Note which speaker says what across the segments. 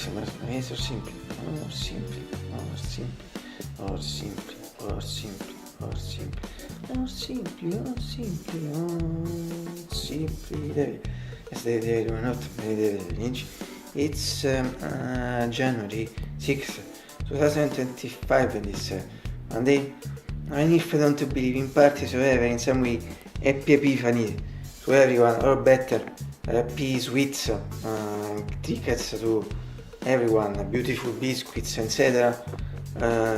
Speaker 1: sembra so simply, or simply, or simply, or simply, or simply, or simply, or simply, or simply, or simply. Yesterday they were not David Lynch. It's January 6th, 2025, and it's Monday. And if I don't believe in parties or ever, in some way, happy Epiphany to everyone, or better, happy sweets, tickets to everyone, beautiful biscuits, etc.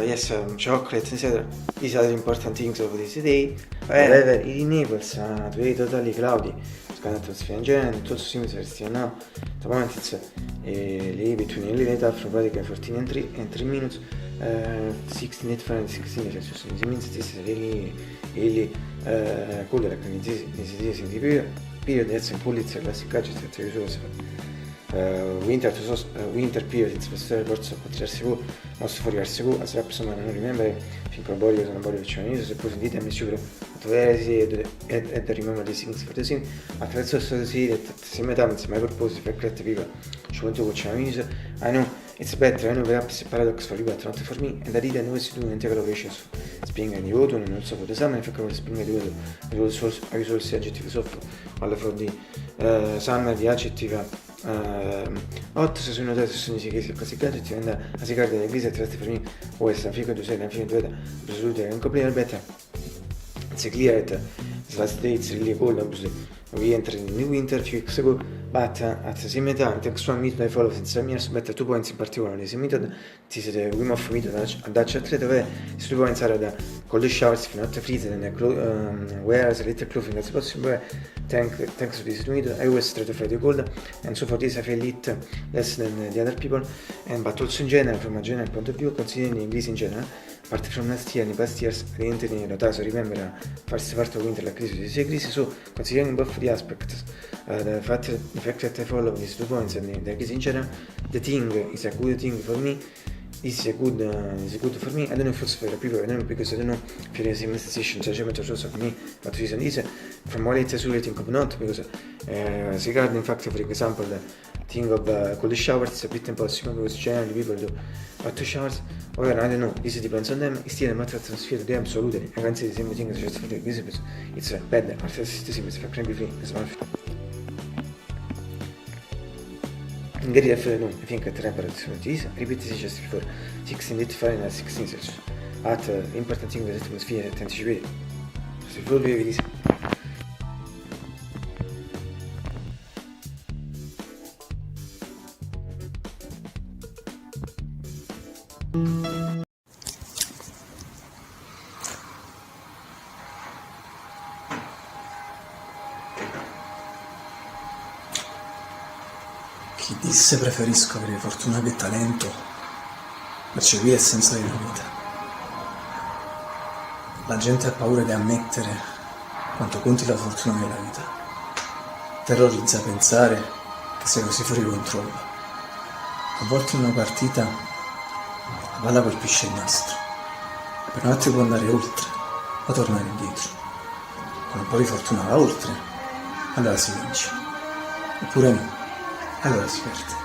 Speaker 1: Yes, chocolates, etc. These are the important things of this day. However, it enables to be totally cloudy. It's kind of atmosphere in general, and also seems to now. At the moment, it's between 11 and from practically 14 and 3 minutes. 16 net Fahrenheit, 16 Celsius. It means this is really cooler like in this period. That's in Pulitzer classic gadgets that are usually winter period. It's specific reports of potresti most for years ago as rap someone non remember think about it on body of Chinese suppose indeed I'm sure to and remember the things for the scene attraverso questo sì that simultaneously my purpose for create people ci want to watch Chinese I know it's better I know perhaps a paradox for you but not for me and I didn't know to do integral operations spring and the autumn and also for the summer if I cover spring and the autumn I will also adjective of all for the summer the adjective 8 se sono notate sono che quasi gadget and a si carta delle trust for me was a figure to say and figure to that absolutely and completely better it's clear that the last day it's really cold obviously we enter in new winter a few weeks ago but at the same time thanks to one method I follow since 7 years better 2 points in particular this method this is the Wim Hof method a Dutch athlete where these 2 points are the cold showers if not freeze and wear as little clothing as possible thanks to this method I always try to fight the cold and so for this I feel it less than the other people and but also in general from a general point of view considering Greece in general apart from last year and the past years oriented in Rotaso remember first part of winter like crisis so considering both the aspects the fact that I follow these 2 points and the case in general the thing is a good thing for me is a good for me I don't know if it's for people I don't know because I don't know if you're in the same situation judgment also for me but reason is from what it's a think of not because regarding in fact for example the thing of cold showers it's a bit impossible because generally people do hot showers or I don't know this depends on them it's still a matter of atmosphere they absolutely I can say the same thing as just for the business it's bad but it's the same as for crime free as well in the real I think the temperature is repeated just before 16 Fahrenheit 16 Celsius at important thing that atmosphere anticipate se voi vedi
Speaker 2: Chi disse preferisco avere fortuna che talento, percepire il senso della vita. La gente ha paura di ammettere quanto conti la fortuna nella vita. Terrorizza pensare che sia così fuori controllo. A volte in una partita la palla colpisce il nastro, per un attimo può andare oltre o tornare indietro. Con un po' di fortuna va oltre, allora si vince. Oppure no. Allora si perde.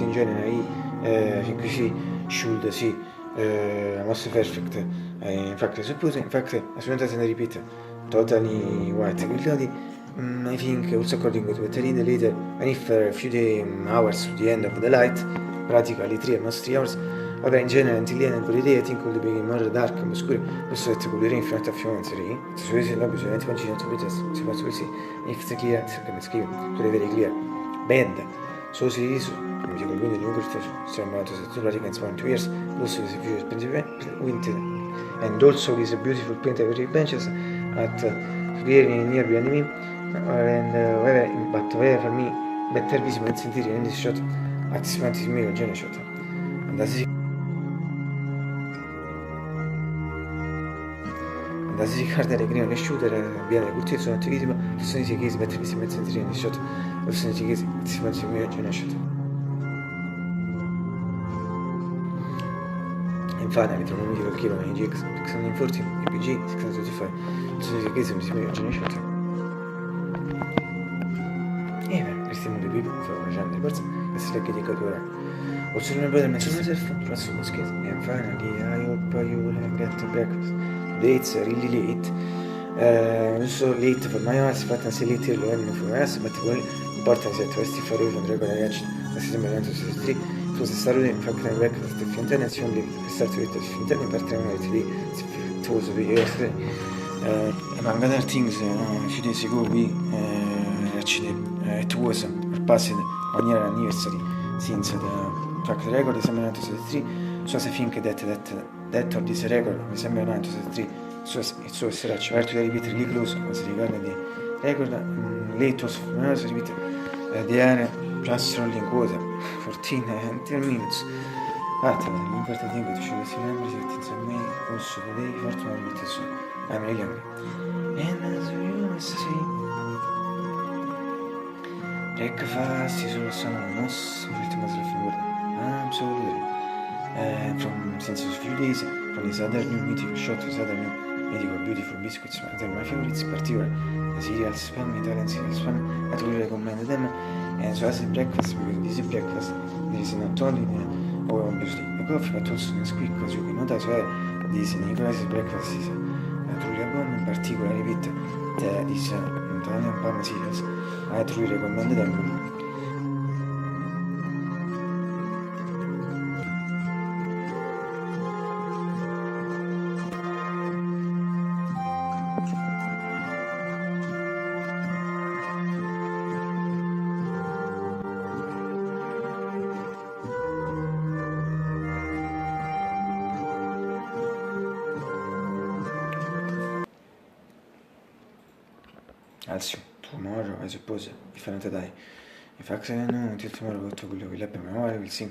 Speaker 1: in genere fin qui should see almost perfect in fact I suppose in fact as soon as I repeat totally white quality I think also according to the read later, and if a few hours to the end of the light, practically 3 almost 3 hours, vabbè in genere until the end of the day, I think will be more dark and oscure, questo è clear in front of you and three. So this is not just 20 to be just supposed to see if it's clear, come it's clear, to be very clear. Band. So si is dico quindi di un corso stiamo andando se tu praticamente 2 years, also is a few winter and also is a beautiful painted very benches at clearing near behind me and but for me better visible and sentire in this shot at this point is me Jenny shot and as si ricorda le prime shooter viene curtito sono attivissimo sono di che better visible and sentire in this shot sono di che si fa il mio Jenny shot. Finally, from a medical kilo in GX 614, APG 625, sono di che si mi generation. Questi sono the people for the person, questa è la che dico ora. Also remember the mention myself, trust in skills, and finally, I hope you will get to breakfast. Today it's really late. So late for my house, but I'm late here, for us, but the important is that West for you from regular reaction, this is my 963. So se starò in fact nel breakfast if internet si only start with if internet per tre minuti di to was be yesterday among other things a few days ago we actually it was passed 1 year anniversary since the track record is 1973 so I think that of this record is 1973 so it was stretch where to repeat really close as regarding the record late was repeat the area plus rolling water 14 and 10 minutes. L'important thing to show the memories that it's a me also today for to admit so I'm really hungry. And as you must see breakfast is also most ritmo della figura. Absolutely. From since a few days from this other new meeting shot this other new medical beautiful biscuits they're my favorites particular the cereal spam Italian cereal spam I truly recommend them and so as a breakfast because this is breakfast there is not only the obviously the coffee but also the squeak because you can note as well this Nicolas breakfast is truly a bomb in particular I repeat this Italian palm cereals I truly recommend them. Also, tomorrow, I suppose, if I not die. If I accident, until tomorrow, go to Gullo, we'll have a memory, we'll see.